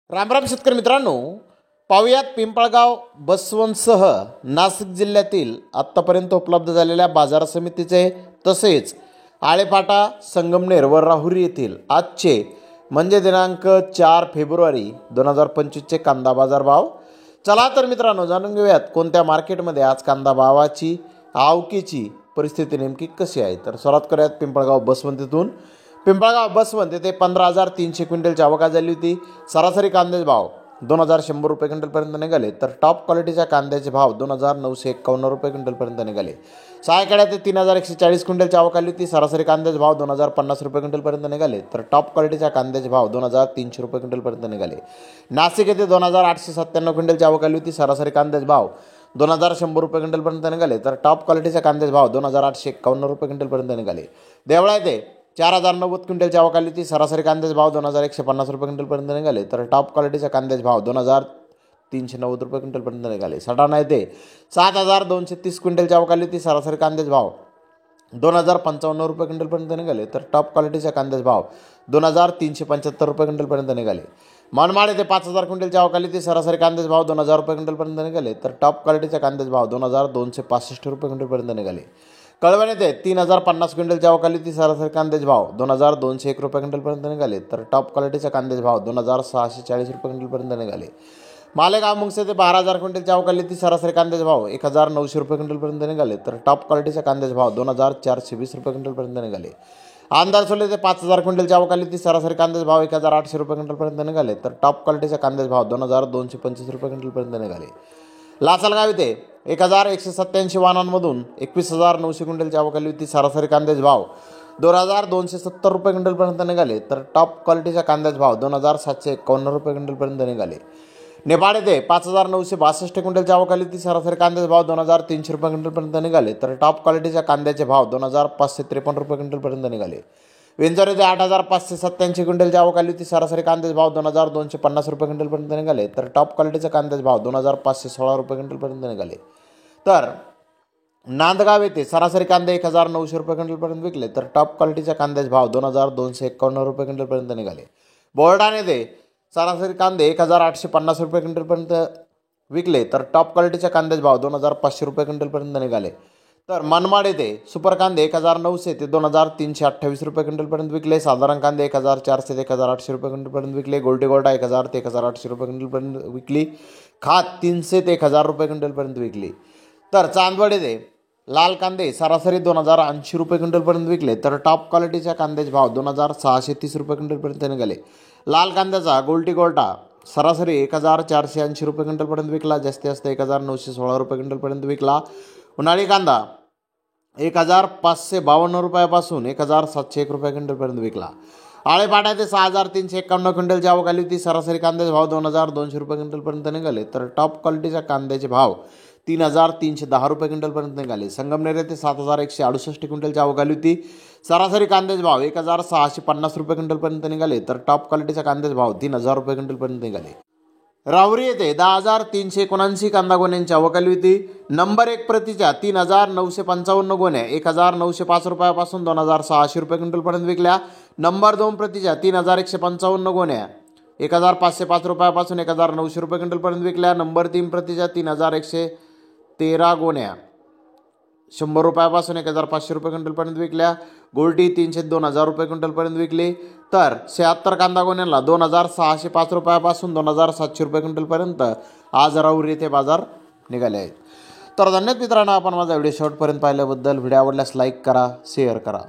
रामराम शेतकरी मित्रांनो, पाहुयात पिंपळगाव बसवंतसह नाशिक जिल्ह्यातील आत्तापर्यंत उपलब्ध झालेल्या बाजार समितीचे तसेच आळेफाटा, संगमनेर व राहुरी येथील आजचे म्हणजे दिनांक 4 फेब्रुवारी 2025चे कांदा बाजार भाव। चला तर मित्रांनो, जाणून घेऊयात कोणत्या मार्केटमध्ये आज कांदा भावाची आवकीची परिस्थिती नेमकी कशी आहे। तर सुरुवात करूयात पिंपळगाव बसवंत येथून। पिंपळगाव बसवंत येथे 15,300 क्विंटलची आवक झाली होती। सरासरी कांद्याचे भाव 2,100 रुपये क्विंटलपर्यंत निघाले, तर टॉप क्वालिटीच्या कांद्याचे भाव 2,951 रुपये क्विंटलपर्यंत निघाले। सहायकडे ते 3,140 क्विंटलची आवक आली होती। सरासरी कांद्याचे भाव 2,050 रुपये क्विंटलपर्यंत निघाले, तर टॉप क्वालिटीच्या कांद्याचे भाव 2,300 रुपये क्विंटलपर्यंत निघाले। नाशिक येथे 2,897 क्विंटलची आवक आली होती। सरासरी कांद्याचे भाव 2,100 रुपये क्विंटलपर्यंत निघाले, तर टॉप क्वालिटीच्या कांद्याचे भाव 2,851 रुपये क्विंटलपर्यंत निघाले। देवळा येथे 4,090 क्विंटलची आवक आली होती। सरासरी कांद्याचे भाव 2,150 रुपये क्विंटलपर्यंत निघाले, तर टॉप क्वालिटीच्या कांद्याचे भाव 2,390 रुपये क्विंटलपर्यंत निघाले। सटाणा येथे 7,230 क्विंटलची आवक आली होती। सरासरी कांद्याचे भाव 2,055 रुपये क्विंटलपर्यंत निघाले, तर टॉप क्वालिटीच्या कांद्याचे भाव 2,375 रुपये क्विंटलपर्यंत निघाले। मनमाड येथे 5,000 क्विंटलची आवक आली होती। सरासरी कांद्याचे भाव 2,000 रुपये क्विंटलपर्यंत निघाले, तर टॉप क्वालिटीच्या कांद्याचे भाव 2,265 रुपये क्विंटलपर्यंत निघाले। कळवण येथे 3,050 क्विंटलची आवक आली होती। सरासरी कांद्याचे भाव 2,201 रुपये क्विंटलपर्यंत निघाले, तर टॉप क्वालिटीच्या कांद्याचे भाव 2,640 रुपये क्विंटलपर्यंत निघाले। मालेगाव मुंगसे येथे 12,000 क्विंटलची आवक आली होती। सरासरी कांद्याचे भाव 1,900 रुपये क्विंटलपर्यंत निघाले, तर टॉप क्वालिटीच्या कांद्याचे भाव 2,420 रुपये क्विंटलपर्यंत निघाले। आंधारसोल येथे 5,000 क्विंटलची आवक आली होती। सरासरी कांद्याचे भाव 1,800 रुपये क्विंटलपर्यंत निघाले, तर टॉप क्वालिटीच्या कांद्याचे भाव 2,225 रुपये क्विंटलपर्यंत निघाले। लासलगाव येथे 1,187 वाहनांमधून 21,900 क्विंटलची आवक आली होती। सरासरी कांद्याचे भाव 2,270 रुपये क्विंटलपर्यंत निघाले, तर टॉप क्वालिटीच्या कांद्याचे भाव 2,751 रुपये क्विंटलपर्यंत निघाले। नेपाळ येथे 5,962 क्विंटलची आवक आली होती। सरासरी कांद्याचे भाव 2,300 रुपये क्विंटलपर्यंत निघाले, तर टॉप क्वालिटीच्या कांद्याचे भाव 2,553 रुपये क्विंटलपर्यंत निघाले। विंचर येथे 8,587 क्विंटलची आवक आली होती। सरासरी कांद्याचे भाव 2,250 रुपये क्विंटलपर्यंत निघाले, तर टॉप क्वालिटीच्या कांद्याचे भाव 2,516 रुपये क्विंटलपर्यंत निघाले। तर नांदगाव येथे सरासरी कांदे 1,900 रुपये क्विंटलपर्यंत विकले, तर टॉप क्वालिटीच्या कांद्याचे भाव 2,251 रुपये क्विंटलपर्यंत निघाले। बोर्डाण येथे सरासरी कांदे 1,850 रुपये क्विंटलपर्यंत विकले, तर टॉप क्वालिटीच्या कांद्याचे भाव 2,500 रुपये क्विंटलपर्यंत निघाले। तर मनमाड येथे सुपर कांदे 1,900 ते 2,328 रुपये क्विंटलपर्यंत विकले। साधारण कांदे 1,400 ते 1,800 रुपये क्विंटलपर्यंत विकले। गोल्डी गोल्डा 1,000 ते 1,800 रुपये क्विंटलपर्यंत विकली। खात 300 ते 1,000 रुपये क्विंटलपर्यंत विकली। तर चांदवड येथे लाल कांदे सरासरी 2,080 रुपये क्विंटलपर्यंत विकले, तर टॉप क्वालिटीच्या कांद्याचे भाव 2,630 रुपये क्विंटलपर्यंत निघाले। लाल कांद्याचा गोल्डी गोल्टा सरासरी 1,480 रुपये क्विंटलपर्यंत विकला, जास्तीत जास्त 1,916 रुपये क्विंटलपर्यंत विकला। उन्हाळी कांदा 1,552 रुपयापासून 1,701 रुपये क्विंटलपर्यंत विकला। आळेफाटा येथे 6,351 क्विंटलची आवक आली होती। सरासरी कांद्याचे भाव 2,200 रुपये क्विंटलपर्यंत निघाले, तर टॉप क्वालिटीच्या कांद्याचे भाव 3,310 रुपये क्विंटलपर्यंत निघाले। संगमनेर येथे 7,168 क्विंटलची आवक आली होती। सरासरी कांद्याचे भाव 1,650 रुपये क्विंटलपर्यंत निघाले, तर टॉप क्वालिटीच्या कांद्याचे भाव 3,000 रुपये क्विंटलपर्यंत निघाले। राहुरी येथे 10,379 कांदा गोण्यांची आवक आली होती। नंबर 1 प्रतीच्या 3,955 गोण्या 1,905 रुपयापासून 2,600 रुपये क्विंटलपर्यंत विकल्या। नंबर 2 प्रतीच्या 3,155 गोण्या 1,505 रुपयापासून 1,900 रुपये क्विंटलपर्यंत विकल्या। नंबर 3 प्रतीच्या 3,113 गोण्या 100 रुपयापासून 1,500 रुपये क्विंटलपर्यंत विकल्या। गोल्टी 300 2,000 रुपये क्विंटलपर्यंत विकली। तर 76 कांदा गोण्यांना 2,605 रुपयापासून 2,700 रुपये क्विंटलपर्यंत आज राहुरी येथे बाजार निघाले आहेत। तर धन्यवाद मित्रांनो, आपण माझा व्हिडिओ शेवटपर्यंत पाहिल्याबद्दल। व्हिडिओ आवडल्यास लाईक करा, शेअर करा।